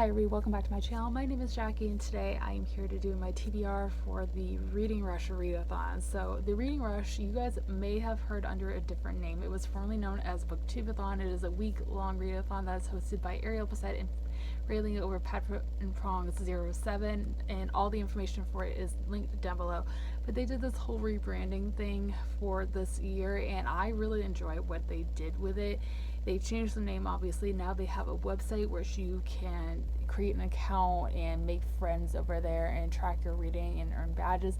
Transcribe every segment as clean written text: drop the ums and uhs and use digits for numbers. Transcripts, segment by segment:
Hi everybody, welcome back to my channel. My name is Jackie and today I am here to do my TBR for the Reading Rush Read-a-Thon. So the Reading Rush, you guys may have heard under a different name. It was formerly known as Booktube-a-thon. It is a week-long read-a-thon that is hosted by Ariel Passett and railing over Pat and Prongs 07, and all the information for it is linked down below. But they did this whole rebranding thing for this year and I really enjoy what they did with it. They changed the name, obviously. Now they have a website where you can create an account and make friends over there and track your reading and earn badges.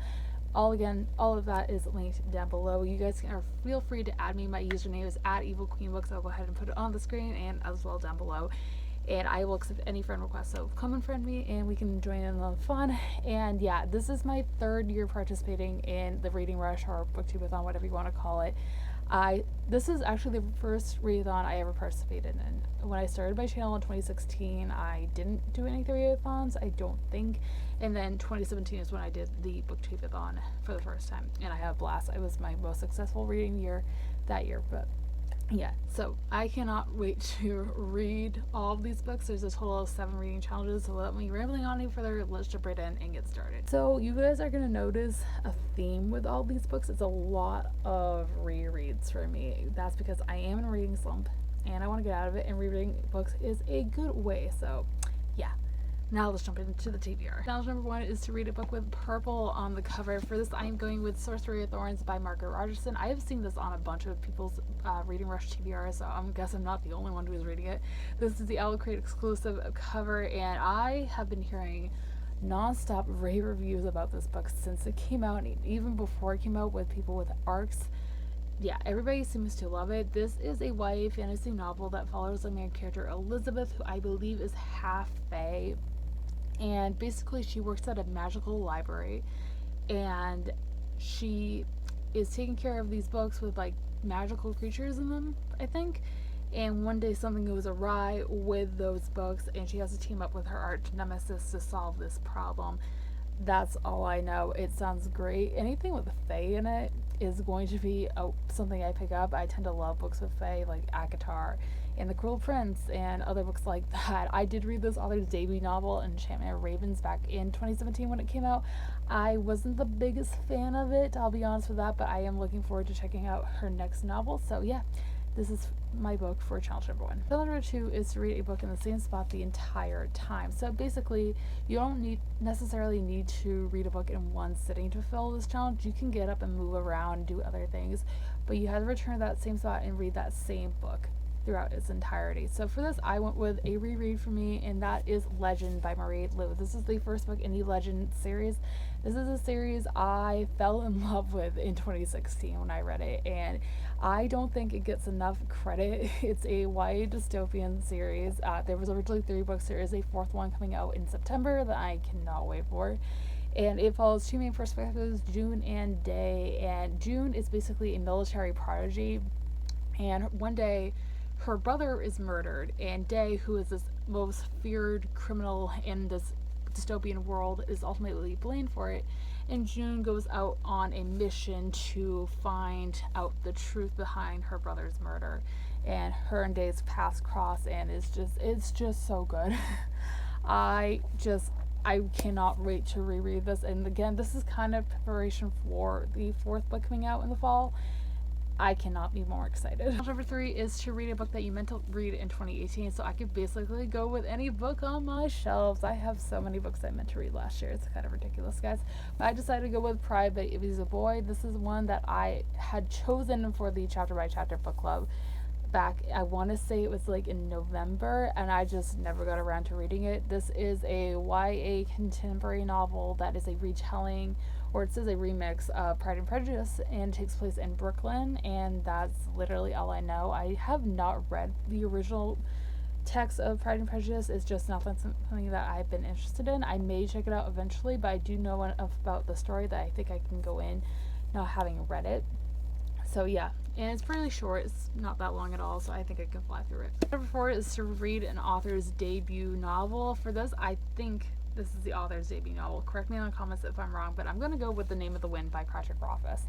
All of that is linked down below. You guys can feel free to add me. My username is @evilqueenbooks. I'll go ahead and put it on the screen and as well down below. And I will accept any friend requests. So come and friend me and we can join in on the fun. And yeah, this is my third year participating in the Reading Rush or Booktube-a-thon, whatever you want to call it. This is actually the first read-a-thon I ever participated in. When I started my channel in 2016, I didn't do any read-a-thons, I don't think. And then 2017 is when I did the Booktube-a-thon for the first time. And I had a blast. It was my most successful reading year that year. But yeah, so I cannot wait to read all of these books. There's a total of 7 reading challenges, so let me rambling on any further, let's jump right in and get started. So you guys are going to notice a theme with all these books. It's a lot of rereads for me. That's because I am in a reading slump and I want to get out of it, and rereading books is a good way. So yeah. Now let's jump into the TBR. Challenge number 1 is to read a book with purple on the cover. For this, I am going with Sorcery of Thorns by Margaret Rogerson. I have seen this on a bunch of people's Reading Rush TBR, so I guess I'm not the only one who's reading it. This is the Owl Crate exclusive cover, and I have been hearing non-stop rave reviews about this book since it came out, and even before it came out, with people with arcs. Yeah, everybody seems to love it. This is a YA fantasy novel that follows the main character Elizabeth, who I believe is half fae. And basically she works at a magical library and she is taking care of these books with like magical creatures in them, I think. And one day something goes awry with those books and she has to team up with her arch nemesis to solve this problem. That's all I know. It sounds great. Anything with fae in it is going to be something I pick up. I tend to love books with fae, like ACOTAR and The Cruel Prince and other books like that. I did read this author's debut novel, Enchantment of Ravens, back in 2017 when it came out. I wasn't the biggest fan of it, I'll be honest with that, but I am looking forward to checking out her next novel. So yeah, this is my book for challenge number 1. Challenge number 2 is to read a book in the same spot the entire time. So basically, you don't necessarily need to read a book in one sitting to fill this challenge. You can get up and move around and do other things, but you have to return to that same spot and read that same book throughout its entirety. So for this, I went with a reread for me, and that is Legend by Marie Lu. This is the first book in the Legend series. This is a series I fell in love with in 2016 when I read it, and I don't think it gets enough credit. It's a YA dystopian series. There was originally 3 books. There is a 4th one coming out in September that I cannot wait for. And it follows 2 main perspectives, June and Day. And June is basically a military prodigy, and one day her brother is murdered, and Day, who is this most feared criminal in this dystopian world, is ultimately blamed for it. And June goes out on a mission to find out the truth behind her brother's murder. And her and Day's paths cross, and it's just so good. I cannot wait to reread this. And again, this is kind of preparation for the 4th book coming out in the fall. I cannot be more excited. Number 3 is to read a book that you meant to read in 2018, so I could basically go with any book on my shelves. I have so many books I meant to read last year. It's kind of ridiculous, guys. But I decided to go with Pride by If He's a Boy. This is one that I had chosen for the chapter by chapter book club back, I want to say it was like in November, and I just never got around to reading it. This is a YA contemporary novel that is a retelling, or it says a remix of Pride and Prejudice, and takes place in Brooklyn, and that's literally all I know. I have not read the original text of Pride and Prejudice. It's just not something that I've been interested in. I may check it out eventually, but I do know enough about the story that I think I can go in not having read it. So yeah, and it's pretty short. It's not that long at all, so I think I can fly through it. Number 4 is to read an author's debut novel. For this, I think this is the author's debut novel. Correct me in the comments if I'm wrong, but I'm going to go with The Name of the Wind by Patrick Rothfuss.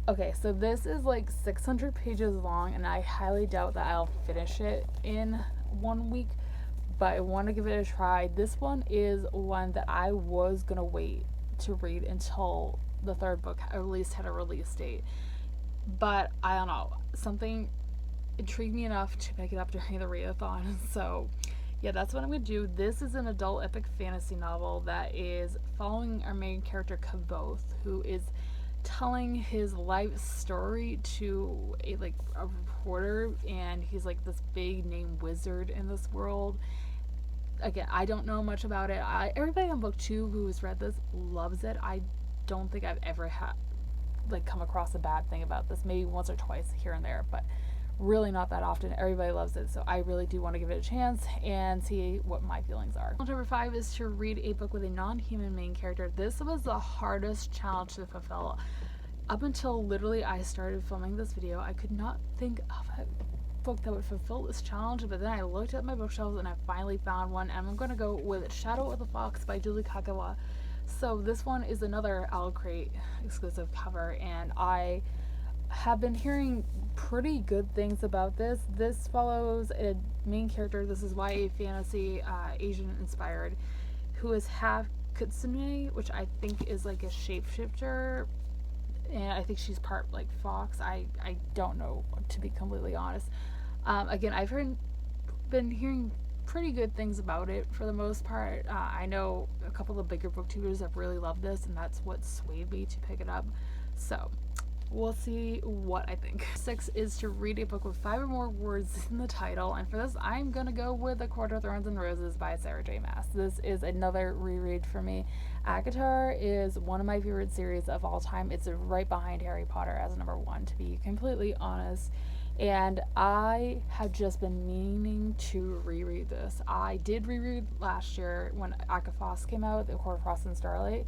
Okay, so this is like 600 pages long, and I highly doubt that I'll finish it in 1 week, but I want to give it a try. This one is one that I was gonna wait to read until the third book at least had a release date, but I don't know, something intrigued me enough to pick it up during the readathon. So yeah, that's what I'm gonna do. This is an adult epic fantasy novel that is following our main character Kaboth, who is telling his life story to a reporter, and he's like this big name wizard in this world. Again, I don't know much about it. Everybody on booktube who has read this loves it. I don't think I've ever had come across a bad thing about this. Maybe once or twice here and there, but really not that often. Everybody loves it, so I really do want to give it a chance and see what my feelings are. Challenge number 5 is to read a book with a non-human main character. This was the hardest challenge to fulfill. Up until literally I started filming this video, I could not think of a book that would fulfill this challenge, but then I looked at my bookshelves and I finally found one, and I'm going to go with Shadow of the Fox by Julie Kagawa. So this one is another Owl Crate exclusive cover, and I have been hearing pretty good things about this. This follows a main character. This is YA fantasy, Asian inspired, who is half kitsune, which I think is like a shapeshifter, and I think she's part fox. I don't know, to be completely honest. Again, I've been hearing pretty good things about it for the most part. I know a couple of bigger booktubers have really loved this, and that's what swayed me to pick it up. So we'll see what I think. 6 is to read a book with 5 or more words in the title, and for this I'm gonna go with The Court of Thorns and Roses by Sarah J. Maas. This is another reread for me. ACOTAR is one of my favorite series of all time. It's right behind Harry Potter as number 1, to be completely honest, and I have just been meaning to reread this. I did reread last year when ACOFOS came out, The Court of Frost and Starlight,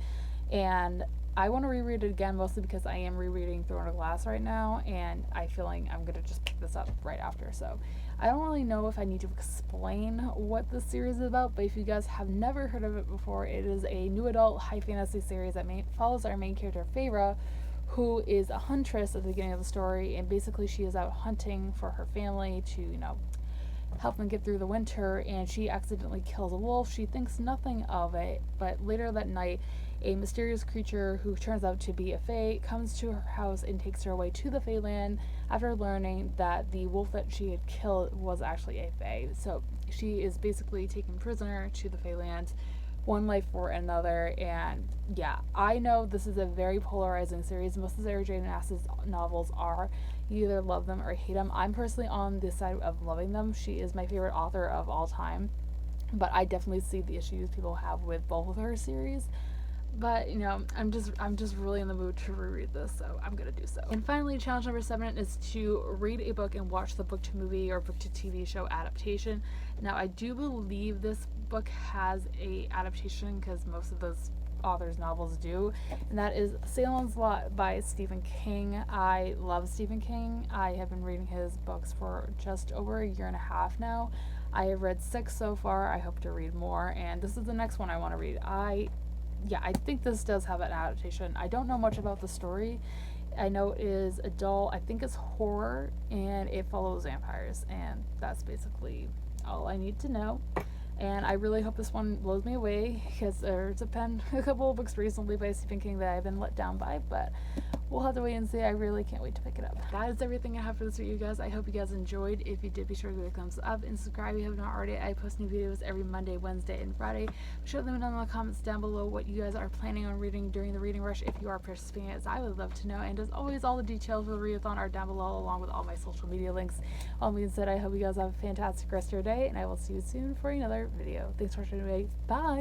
and I want to reread it again, mostly because I am rereading Throne of Glass right now, and I feel like I'm going to just pick this up right after. So I don't really know if I need to explain what this series is about, but if you guys have never heard of it before, it is a new adult high fantasy series that follows our main character, Feyre, who is a huntress at the beginning of the story, and basically she is out hunting for her family to, help them get through the winter, and she accidentally kills a wolf. She thinks nothing of it, but later that night, a mysterious creature who turns out to be a fae comes to her house and takes her away to the Faeland after learning that the wolf that she had killed was actually a fae. So she is basically taken prisoner to the Faeland, one life for another. And yeah, I know this is a very polarizing series. Most of Sarah J. Maas's novels are. You either love them or hate them. I'm personally on this side of loving them. She is my favorite author of all time, but I definitely see the issues people have with both of her series. But I'm just really in the mood to reread this, so I'm gonna do so. And finally, challenge number 7 is to read a book and watch the book to movie or book to TV show adaptation. Now, I do believe this book has a adaptation, because most of those authors' novels do, and that is Salem's Lot by Stephen King. I love Stephen King. I have been reading his books for just over a year and a half now. I have read 6 so far. I hope to read more, and this is the next one I want to read. I think this does have an adaptation. I don't know much about the story. I know it is adult, I think it's horror, and it follows vampires, and that's basically all I need to know. And I really hope this one blows me away, because there's been a couple of books recently by Stephen King that I've been let down by, but we'll have to wait and see. I really can't wait to pick it up. That is everything I have for this video, guys. I hope you guys enjoyed. If you did, be sure to give it a thumbs up and subscribe if you have not already. I post new videos every Monday, Wednesday, and Friday. Be sure to let me know in the comments down below what you guys are planning on reading during the reading rush if you are participating, as I would love to know. And as always, all the details for the readathon are down below, along with all my social media links. All being said, I hope you guys have a fantastic rest of your day, and I will see you soon for another video. Thanks for watching today. Bye!